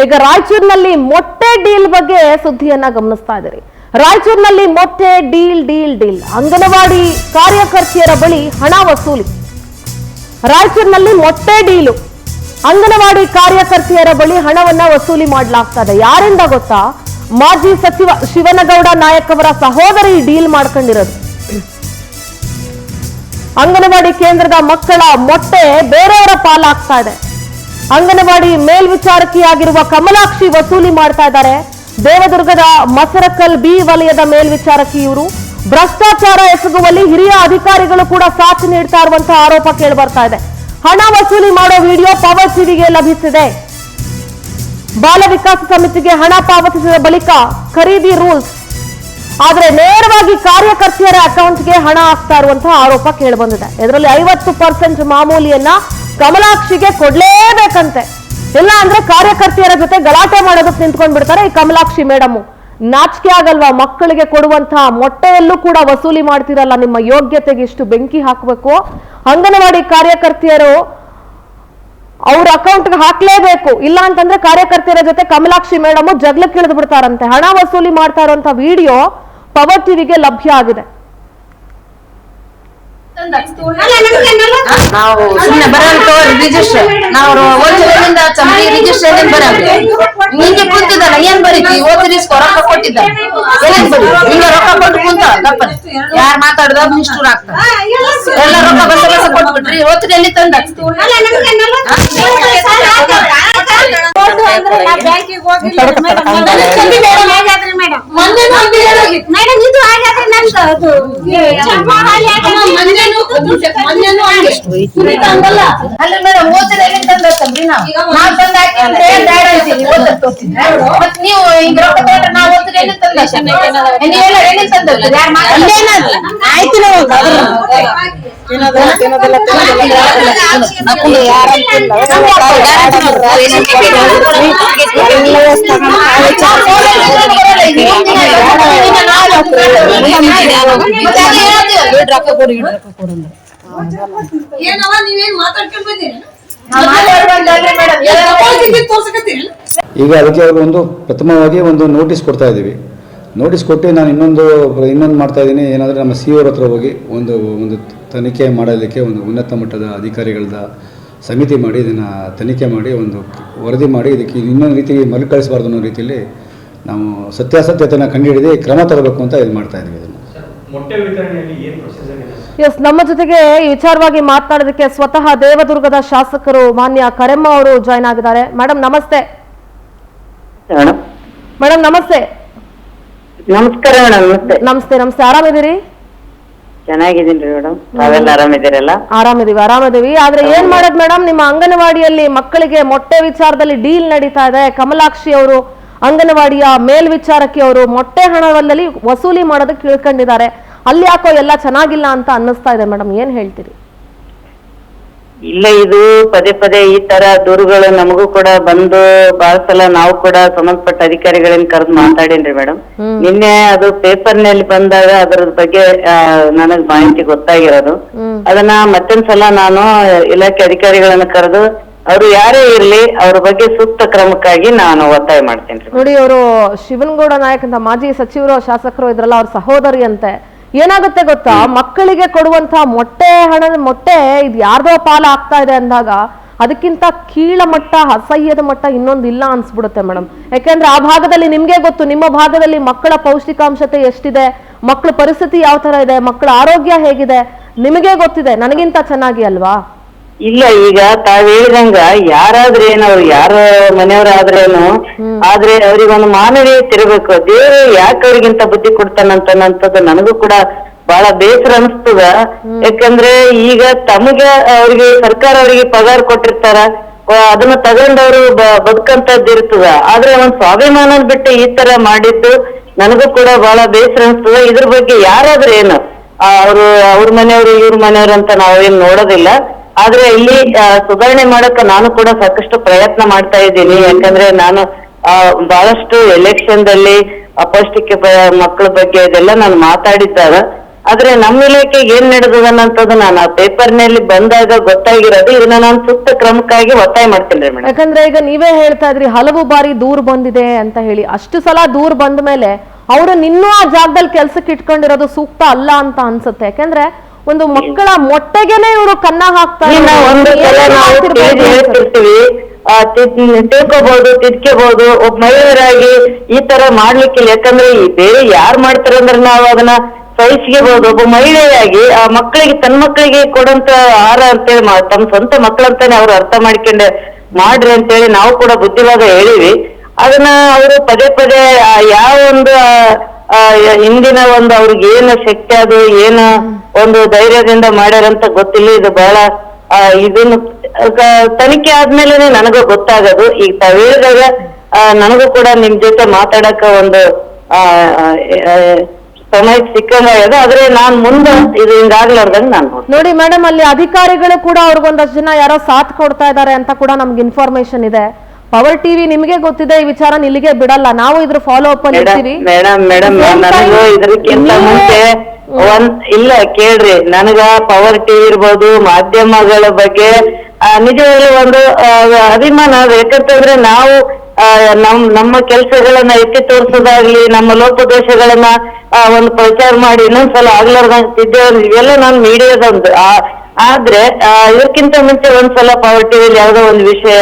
ಈಗ ರಾಯಚೂರಿನಲ್ಲಿ ಮೊಟ್ಟೆ ಡೀಲ್ ಬಗ್ಗೆ ಸುದ್ದಿಯನ್ನ ಗಮನಿಸ್ತಾ ಇದ್ದೀರಿ. ರಾಯಚೂರಿನಲ್ಲಿ ಮೊಟ್ಟೆ ಡೀಲ್ ಅಂಗನವಾಡಿ ಕಾರ್ಯಕರ್ತೆಯರ ಬಳಿ ಹಣ ವಸೂಲಿ. ರಾಯಚೂರಿನಲ್ಲಿ ಮೊಟ್ಟೆ ಡೀಲು ಅಂಗನವಾಡಿ ಕಾರ್ಯಕರ್ತೆಯರ ಬಳಿ ಹಣವನ್ನ ವಸೂಲಿ ಮಾಡಲಾಗ್ತಾ ಇದೆ. ಯಾರಿಂದ ಗೊತ್ತಾ? ಮಾಜಿ ಸಚಿವ ಶಿವನಗೌಡ ನಾಯಕ್ ಅವರ ಸಹೋದರಿ ಡೀಲ್ ಮಾಡ್ಕೊಂಡಿರೋದು. ಅಂಗನವಾಡಿ ಕೇಂದ್ರದ ಮಕ್ಕಳ ಮೊಟ್ಟೆ ಬೇರೆಯವರ ಪಾಲಾಗ್ತಾ ಇದೆ. ಅಂಗನವಾಡಿ ಮೇಲ್ವಿಚಾರಕಿಯಾಗಿರುವ ಕಮಲಾಕ್ಷಿ ವಸೂಲಿ ಮಾಡ್ತಾ ಇದ್ದಾರೆ. ದೇವದುರ್ಗದ ಮಸರಕಲ್ ಬಿ ವಲಯದ ಮೇಲ್ವಿಚಾರಕಿ ಇವರು. ಭ್ರಷ್ಟಾಚಾರ ಎಸಗುವಲ್ಲಿ ಹಿರಿಯ ಅಧಿಕಾರಿಗಳು ಕೂಡ ಸಾಥ್ ನೀಡ್ತಾ ಇರುವಂತಹ ಆರೋಪ ಕೇಳಿ ಬರ್ತಾ ಇದೆ. ಹಣ ವಸೂಲಿ ಮಾಡೋ ವಿಡಿಯೋ ಪವರ್ ಟಿವಿಗೆ ಲಭಿಸಿದೆ. ಬಾಲ ವಿಕಾಸ ಸಮಿತಿಗೆ ಹಣ ಪಾವತಿಸಿದ ಬಳಿಕ ಖರೀದಿ ರೂಲ್ಸ್, ಆದ್ರೆ ನೇರವಾಗಿ ಕಾರ್ಯಕರ್ತೆಯರ ಅಕೌಂಟ್ಗೆ ಹಣ ಹಾಕ್ತಾ ಇರುವಂತಹ ಆರೋಪ ಕೇಳಿ ಬಂದಿದೆ. ಇದರಲ್ಲಿ 50% ಮಾಮೂಲಿಯನ್ನ ಕಮಲಾಕ್ಷಿಗೆ ಕೊಡ್ಲೇಬೇಕಂತೆ. ಇಲ್ಲ ಅಂದ್ರೆ ಕಾರ್ಯಕರ್ತೆಯರ ಜೊತೆ ಗಲಾಟೆ ಮಾಡೋದಕ್ಕೆ ನಿಂತ್ಕೊಂಡ್ ಬಿಡ್ತಾರೆ ಈ ಕಮಲಾಕ್ಷಿ ಮೇಡಮ್. ನಾಚಿಕೆ ಆಗಲ್ವಾ? ಮಕ್ಕಳಿಗೆ ಕೊಡುವಂತಹ ಮೊಟ್ಟೆಯಲ್ಲೂ ಕೂಡ ವಸೂಲಿ ಮಾಡ್ತಿರಲ್ಲ. ನಿಮ್ಮ ಯೋಗ್ಯತೆಗೆ ಇಷ್ಟು ಬೆಂಕಿ ಹಾಕಬೇಕು. ಅಂಗನವಾಡಿ ಕಾರ್ಯಕರ್ತೆಯರು ಅವ್ರ ಅಕೌಂಟ್ಗೆ ಹಾಕ್ಲೇಬೇಕು. ಇಲ್ಲ ಅಂತಂದ್ರೆ ಕಾರ್ಯಕರ್ತೆಯರ ಜೊತೆ ಕಮಲಾಕ್ಷಿ ಮೇಡಮ್ ಜಗ್ಲಕ್ಕೆ ಇಳಿದು ಬಿಡ್ತಾರಂತೆ. ಹಣ ವಸೂಲಿ ಮಾಡ್ತಾ ಇರುವಂತಹ ವಿಡಿಯೋ ಪವರ್ ಟಿವಿಗೆ ಲಭ್ಯ ಆಗಿದೆ. ನಾವು ಸುಮ್ಮನೆ ಬರಂತ ರಿಜಿಸ್ಟರ್ ನಾವು ಓದಿರೋದ್ರಿಂದ ಚಂಬಿ ರಿಜಿಸ್ಟರ್ ಬರಲ್ಲ. ನಿಂಗೆ ಕುಂತಿದ್ದಲ್ಲ ಏನ್ ಬರೀತಿ? ಓದಿರಿಸ್ಕೊ ರೊಕ್ಕ ಕೊಟ್ಟಿದ್ದ ಏನ್ ಬರೀ ಹಿಂಗ ರೊಕ್ಕ ಕೊಟ್ಟು ಕುಂತ ಗಪ್ಪ ಯಾರು ಮಾತಾಡಿದಾಗ ನಿಷ್ಠೂರ ಆಗ್ತದೆ. ಎಲ್ಲ ರೊಕ್ಕ ಬಸ ಕೊಟ್ಬಿಟ್ರಿ ಓದ್ರಿ ಎಲ್ಲಿ ತಂದ ಅಲ್ಲ ಮೇಡಮ್ ಓದಿದ್ರೆ ಎಲ್ಲಿ ತಂದ್ರಿ? ನಾವು ತಂದ ಹಾಕಿದ್ರೆ ಬ್ಯಾಡ ಅಂತೀವಿ. ಮತ್ ನೀವು ಈಗ ರೊಕ್ಕ ತಗೊಂಡ್ರೆ ನಾವು ಓದಿದ್ರೆ ಎಲ್ಲಿ ತಂದ ನೀವೆಲ್ಲ ಎಲ್ಲಿ ತಂದಲ್ಲ ಯಾರು ಆಯ್ತು. ಈಗ ಅದಕ್ಕೆ ಒಂದು ಪ್ರಥಮವಾಗಿ ಒಂದು ನೋಟಿಸ್ ಕೊಡ್ತಾ ಇದ್ದೀವಿ. ನೋಟಿಸ್ ಕೊಟ್ಟು ನಾನು ಇನ್ನೊಂದು ಮಾಡ್ತಾ ಇದ್ದೀನಿ. ಏನಾದರೆ ನಮ್ಮ ಸಿ ಅವ್ರ ಹತ್ರ ಹೋಗಿ ಒಂದು ತನಿಖೆ ಮಾಡಲಿಕ್ಕೆ ಒಂದು ಉನ್ನತ ಮಟ್ಟದ ಅಧಿಕಾರಿಗಳದ ಸಮಿತಿ ಮಾಡಿ ಇದನ್ನು ತನಿಖೆ ಮಾಡಿ ಒಂದು ವರದಿ ಮಾಡಿ ಇದಕ್ಕೆ ಇನ್ನೊಂದು ರೀತಿ ಮರುಕಳಿಸಬಾರ್ದು ಅನ್ನೋ ರೀತಿಯಲ್ಲಿ ನಾವು ಸತ್ಯಾಸತ್ಯತೆಯನ್ನು ಕಂಡುಹಿಡಿದು ಕ್ರಮ ತರಬೇಕು ಅಂತ ಇದು ಮಾಡ್ತಾ ಇದ್ದೀವಿ. ಎಸ್, ನಮ್ಮ ಜೊತೆಗೆ ಈ ವಿಚಾರವಾಗಿ ಮಾತನಾಡೋದಕ್ಕೆ ಸ್ವತಃ ದೇವದುರ್ಗದ ಶಾಸಕರು ಮಾನ್ಯ ಕರೆಮ್ಮ ಅವರು ಜಾಯ್ನ್ ಆಗಿದ್ದಾರೆ. ಮೇಡಮ್ ನಮಸ್ತೆ. ಮೇಡಮ್ ನಮಸ್ತೆ. ನಮಸ್ಕಾರ ಮೇಡಮ್. ನಮಸ್ತೆ. ನಮಸ್ತೆ. ಆರಾಮಿದ್ದೀರಿ? ಚೆನ್ನಾಗಿದ್ದೀನಿ ಮೇಡಮ್. ತಾವೆಲ್ಲ ಆರಾಮಿದ್ದೀರಲ್ಲ? ಆರಾಮಿದ್ದೀವಿ. ಆದ್ರೆ ಏನ್ ಮಾಡೋದು ಮೇಡಮ್, ನಿಮ್ಮ ಅಂಗನವಾಡಿಯಲ್ಲಿ ಮಕ್ಕಳಿಗೆ ಮೊಟ್ಟೆ ವಿಚಾರದಲ್ಲಿ ಡೀಲ್ ನಡೀತಾ ಇದೆ. ಕಮಲಾಕ್ಷಿ ಅವರು ಅಂಗನವಾಡಿಯ ಮೇಲ್ವಿಚಾರಕಿ ಅವರು ಮೊಟ್ಟೆ ಹಣದಲ್ಲಿ ವಸೂಲಿ ಮಾಡೋದಕ್ಕೆ ತಿಳ್ಕೊಂಡಿದ್ದಾರೆ. ಅಲ್ಲಿ ಯಾಕೋ ಎಲ್ಲ ಚೆನ್ನಾಗಿಲ್ಲ ಅಂತ ಅನ್ನಿಸ್ತಾ ಇದೆ ಮೇಡಮ್, ಏನ್ ಹೇಳ್ತೀರಿ? ಇಲ್ಲ, ಇದು ಪದೇ ಈ ತರ ದೂರುಗಳು ನಮಗೂ ಕೂಡ ಬಂದು ಬಹಳ ಸಲ ನಾವು ಕೂಡ ಸಂಬಂಧಪಟ್ಟ ಅಧಿಕಾರಿಗಳನ್ನ ಕರೆದು ಮಾತಾಡೇನ್ರಿ ಮೇಡಮ್. ನಿನ್ನೆ ಅದು ಪೇಪರ್ ನಲ್ಲಿ ಬಂದಾಗ ಅದರ ಬಗ್ಗೆ ನನಗ್ ಮಾಹಿತಿ ಗೊತ್ತಾಗಿರೋದು. ಅದನ್ನ ಮತ್ತೊಂದ್ಸಲ ನಾನು ಇಲಾಖೆ ಅಧಿಕಾರಿಗಳನ್ನ ಕರೆದು ಅವರು ಯಾರೇ ಇರ್ಲಿ ಅವ್ರ ಬಗ್ಗೆ ಸೂಕ್ತ ಕ್ರಮಕ್ಕಾಗಿ ನಾನು ಒತ್ತಾಯ ಮಾಡ್ತೇನೆ. ನೋಡಿ, ಅವರು ಶಿವನಗೌಡ ನಾಯಕ್ ಅಂತ ಮಾಜಿ ಸಚಿವರು ಶಾಸಕರು ಇದ್ರಲ್ಲ, ಅವ್ರ ಸಹೋದರಿ ಅಂತೆ. ಏನಾಗುತ್ತೆ ಗೊತ್ತಾ, ಮಕ್ಕಳಿಗೆ ಕೊಡುವಂತಹ ಮೊಟ್ಟೆ ಇದು ಯಾರ್ದೋ ಪಾಲ ಆಗ್ತಾ ಇದೆ ಅಂದಾಗ ಅದಕ್ಕಿಂತ ಕೀಳ ಮಟ್ಟ, ಅಸಹ್ಯದ ಮಟ್ಟ ಇನ್ನೊಂದು ಇಲ್ಲ ಅನ್ಸ್ಬಿಡುತ್ತೆ ಮೇಡಮ್. ಯಾಕೆಂದ್ರೆ ಆ ಭಾಗದಲ್ಲಿ ನಿಮ್ಗೆ ಗೊತ್ತು, ನಿಮ್ಮ ಭಾಗದಲ್ಲಿ ಮಕ್ಕಳ ಪೌಷ್ಟಿಕಾಂಶತೆ ಎಷ್ಟಿದೆ, ಮಕ್ಕಳ ಪರಿಸ್ಥಿತಿ ಯಾವ ತರ ಇದೆ, ಮಕ್ಕಳ ಆರೋಗ್ಯ ಹೇಗಿದೆ ನಿಮಗೆ ಗೊತ್ತಿದೆ ನನಗಿಂತ ಚೆನ್ನಾಗಿ ಅಲ್ವಾ? ಇಲ್ಲ, ಈಗ ತಾವ್ ಹೇಳಿದಂಗ ಯಾರಾದ್ರೇನು, ಅವ್ರು ಯಾರ ಮನೆಯವರಾದ್ರೇನು, ಆದ್ರೆ ಅವ್ರಿಗೊಂದು ಮಾನವೀಯತೆ ಇರಬೇಕು. ದೇವರು ಯಾಕೆ ಅವ್ರಿಗಿಂತ ಬುದ್ಧಿ ಕೊಡ್ತಾನಂತದ್ದು ನನಗೂ ಕೂಡ ಬಹಳ ಬೇಸರ ಅನಿಸ್ತದ. ಯಾಕಂದ್ರೆ ಈಗ ತಮಗೆ ಅವ್ರಿಗೆ ಸರ್ಕಾರ ಅವರಿಗೆ ಪಗಾರ ಕೊಟ್ಟಿರ್ತಾರ, ಅದನ್ನ ತಗೊಂಡವ್ರು ಬದುಕಂತದ್ದು ಇರ್ತದ. ಆದ್ರೆ ಒಂದ್ ಸ್ವಾಭಿಮಾನ ಬಿಟ್ಟು ಈ ತರ ಮಾಡಿದ್ದು ನನಗೂ ಕೂಡ ಬಹಳ ಬೇಸರ ಅನಿಸ್ತದ. ಇದ್ರ ಬಗ್ಗೆ ಯಾರಾದ್ರೇನು ಅವ್ರ ಮನೆಯವರು ಇವ್ರ ಮನೆಯವ್ರು ಅಂತ ನಾವೇನ್ ನೋಡೋದಿಲ್ಲ. ಆದ್ರೆ ಇಲ್ಲಿ ಸುಧಾರಣೆ ಮಾಡಕ್ಕ ನಾನು ಕೂಡ ಸಾಕಷ್ಟು ಪ್ರಯತ್ನ ಮಾಡ್ತಾ ಇದ್ದೀನಿ. ಯಾಕಂದ್ರೆ ನಾನು ಬಹಳಷ್ಟು ಎಲೆಕ್ಷನ್ ದಲ್ಲಿ ಅಪೌಷ್ಟಿಕ ಮಕ್ಕಳ ಬಗ್ಗೆ ಇದೆಲ್ಲ ನಾನು ಮಾತಾಡಿದ್ದಾಗ ಆದ್ರೆ ನಮ್ಮ ಇಲಾಖೆಗೆ ಏನ್ ನಡೆದದನ್ನಂತದ್ದು ನಾನು ಆ ಪೇಪರ್ನಲ್ಲಿ ಬಂದಾಗ ಗೊತ್ತಾಗಿರೋದು. ಇದನ್ನ ನಾನು ಸೂಕ್ತ ಕ್ರಮಕ್ಕಾಗಿ ಒತ್ತಾಯ ಮಾಡ್ತೀನಿ ಮೇಡಮ್. ಯಾಕಂದ್ರೆ ಈಗ ನೀವೇ ಹೇಳ್ತಾ ಇದ್ರಿ ಹಲವು ಬಾರಿ ದೂರು ಬಂದಿದೆ ಅಂತ ಹೇಳಿ. ಅಷ್ಟು ಸಲ ದೂರು ಬಂದ ಮೇಲೆ ಅವ್ರನ್ನ ಇನ್ನೂ ಆ ಜಾಗದಲ್ಲಿ ಕೆಲ್ಸಕ್ಕೆ ಇಟ್ಕೊಂಡಿರೋದು ಸೂಕ್ತ ಅಲ್ಲ ಅಂತ ಅನ್ಸುತ್ತೆ. ಯಾಕಂದ್ರೆ ಒಂದು ಮಕ್ಕಳ ಮೊಟ್ಟೆಗೆನೆ ಇವರು ಕನ್ನ ಹಾಕ್ತಾ ಒಂದು ಸಲ ನಾವು ಹೇಳ್ತಿರ್ತೀವಿ, ತಿಳ್ಕೋಬಹುದು, ತಿದ್ಕೋಬಹುದು. ಒಬ್ಬ ಮಹಿಳೆಯರಾಗಿ ಈ ತರ ಮಾಡ್ಲಿಕ್ಕಿಲ್ಲ. ಯಾಕಂದ್ರೆ ಬೇರೆ ಯಾರು ಮಾಡ್ತಾರೆ ಅಂದ್ರೆ ನಾವು ಅದನ್ನ ಸಹಿಸ್ಕೋಬಹುದು. ಒಬ್ಬ ಮಹಿಳೆಯಾಗಿ ಆ ಮಕ್ಕಳಿಗೆ, ತನ್ನ ಮಕ್ಕಳಿಗೆ ಕೊಡಂತ ಆಹಾರ ಅಂತೇಳಿ ತಮ್ಮ ಸ್ವಂತ ಮಕ್ಕಳಂತಾನೆ ಅವ್ರು ಅರ್ಥ ಮಾಡ್ಕೊಂಡೆ ಮಾಡ್ರಿ ಅಂತೇಳಿ ನಾವು ಕೂಡ ಬುದ್ಧಿವಾದ ಹೇಳಿವಿ. ಅದನ್ನ ಅವರು ಪದೇ ಪದೇ ಯಾವ ಒಂದು ಹಿಂದಿನ ಒಂದು ಅವ್ರಿಗೆ ಏನು ಶಕ್ತಿ ಅದು ಏನು ಒಂದು ಧೈರ್ಯದಿಂದ ಮಾಡ್ಯಾರಂತ ಗೊತ್ತಿಲ್ಲ. ಇದು ಬಹಳ ಇದನ್ನು ತನಿಖೆ ಆದ್ಮೇಲೆ ನನಗೂ ಗೊತ್ತಾಗೋದು. ಈಗ ತಾವ್ ಹೇಳಿದಾಗ ನನಗೂ ಕೂಡ ನಿಮ್ ಜೊತೆ ಮಾತಾಡಕ ಒಂದು ಸಮಯ ಸಿಕ್ಕಂಗಾಗ್ಯದ. ಆದ್ರೆ ನಾನ್ ಮುಂದೆ ಇದು ಹಿಂಗಾಗ್ಲಾರ್ದಂಗ ನಾನು ನೋಡಿ ಮೇಡಮ್, ಅಲ್ಲಿ ಅಧಿಕಾರಿಗಳು ಕೂಡ ಅವ್ರಿಗೊಂದಷ್ಟು ಜನ ಯಾರೋ ಸಾಥ್ ಕೊಡ್ತಾ ಇದ್ದಾರೆ ಅಂತ ಕೂಡ ನಮ್ಗೆ ಇನ್ಫಾರ್ಮೇಶನ್ ಇದೆ. ಪವರ್ ಟಿವಿ ನಿಮಗೆ ಗೊತ್ತಿದೆ, ಈ ವಿಚಾರ ಇಲ್ಲಿಗೆ ಬಿಡಲ್ಲ, ನಾವು ಇದ್ರ ಫಾಲೋ ಅಪ್ ಅಲ್ಲಿ ಇರ್ತೀವಿ. ಮೇಡಮ್ ನನಗೂ ಇದಕ್ಕಿಂತ ಮುಂಚೆ ಇಲ್ಲ ಕೇಳ್ರಿ, ನನಗ ಪವರ್ ಟಿವಿ ಇರ್ಬೋದು, ಮಾಧ್ಯಮಗಳ ಬಗ್ಗೆ ನಿಜವಾಗ್ಲೂ ಒಂದು ಅಭಿಮಾನ. ಯಾಕಂತಂದ್ರೆ ನಾವು ನಮ್ಮ ಕೆಲಸಗಳನ್ನ ಎತ್ತಿ ತೋರಿಸೋದಾಗ್ಲಿ, ನಮ್ಮ ಲೋಪದೋಷಗಳನ್ನ ಒಂದು ಪ್ರಚಾರ ಮಾಡಿ ಇನ್ನೊಂದ್ಸಲ ಆಗ್ಲಾರ್ದಂತಿದ್ದೇವೆ. ಇವೆಲ್ಲ ನಾನು ಮೀಡಿಯಾದೊಂದು. ಆದ್ರೆ ಇದಕ್ಕಿಂತ ಮುಂಚೆ ಒಂದ್ಸಲ ಪವರ್ ಟಿವಿಲಿ ಯಾವ್ದೋ ಒಂದು ವಿಷಯ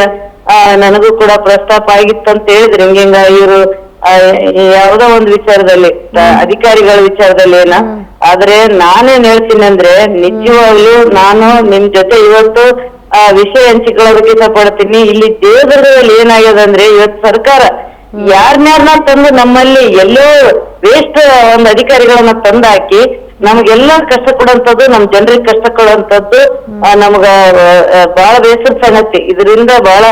ನನಗೂ ಕೂಡ ಪ್ರಸ್ತಾಪ ಆಗಿತ್ತು ಅಂತ ಹೇಳಿದ್ರು. ಹಿಂಗ ಇವರು ಯಾವ್ದೋ ಒಂದು ವಿಚಾರದಲ್ಲಿ, ಅಧಿಕಾರಿಗಳ ವಿಚಾರದಲ್ಲಿ ಏನ. ಆದ್ರೆ ನಾನೇನ್ ಹೇಳ್ತೀನಿ ಅಂದ್ರೆ, ನಿಜವಾಗ್ಲೂ ನಾನು ನಿಮ್ ಜೊತೆ ಇವತ್ತು ವಿಷಯ ಹಂಚಿಕೊಳ್ಳೋದಕ್ಕೆ ಇಷ್ಟಪಡ್ತೀನಿ. ಇಲ್ಲಿ ದೇವದುರ್ಗದಲ್ಲಿ ಏನಾಗ್ಯದಂದ್ರೆ, ಇವತ್ತು ಸರ್ಕಾರ ಯಾರನ್ಯಾರನ್ನ ತಂದು ನಮ್ಮಲ್ಲಿ ಎಲ್ಲೋ ವೇಸ್ಟ್ ಒಂದು ಅಧಿಕಾರಿಗಳನ್ನ ತಂದು ಹಾಕಿ ನಮ್ಗೆಲ್ಲ ಕಷ್ಟ ಕೊಡುವಂತದ್ದು, ನಮ್ ಜನರಿಗೆ ಕಷ್ಟ ಕೊಡುವಂತದ್ದು ನಮ್ಗ ಬಹಳ ಬೇಸರ ಸಂಗತಿ. ಇದರಿಂದ ಬಹಳ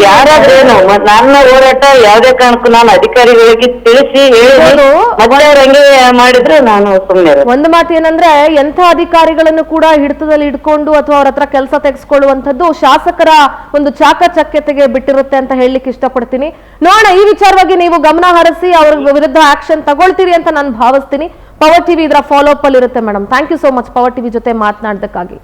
ಯಾರಾದ್ರೇನು ನನ್ನ ಹೋರಾಟ ಯಾವ್ದೇ ಕಾರಣಕ್ಕೂ ನಾನು ಅಧಿಕಾರಿಗಳಿಗೆ ತಿಳಿಸಿ ಹೇಳಿ ಮತ್ತೆ ಹಂಗೆ ಮಾಡಿದ್ರೆ ನಾನು ಸುಮ್ಮನೆ. ಒಂದು ಮಾತು ಏನಂದ್ರೆ, ಎಂಥ ಅಧಿಕಾರಿಗಳನ್ನು ಕೂಡ ಹಿಡಿತದಲ್ಲಿ ಇಟ್ಕೊಂಡು ಅಥವಾ ಅವ್ರ ಹತ್ರ ಕೆಲಸ ತೆಗೆಸ್ಕೊಳ್ಳುವಂಥದ್ದು ಶಾಸಕರ ಒಂದು ಚಾಕಚಕ್ಯತೆಗೆ ಬಿಟ್ಟಿರುತ್ತೆ ಅಂತ ಹೇಳಲಿಕ್ಕೆ ಇಷ್ಟಪಡ್ತೀನಿ. ನೋಡೋಣ, ಈ ವಿಚಾರವಾಗಿ ನೀವು ಗಮನ ಹರಿಸಿ ಅವ್ರ ವಿರುದ್ಧ ಆಕ್ಷನ್ ತಗೊಳ್ತೀರಿ ಅಂತ ನಾನು ಭಾವಿಸ್ತೀನಿ. ಪವರ್ ಟಿವಿ ಇದರ ಫಾಲೋ ಅಪ್ ಅಲ್ಲಿ ಇರುತ್ತೆ madam. Thank you so much power TV ಜೊತೆ ಮಾತನಾಡೋದಕ್ಕಾಗಿ.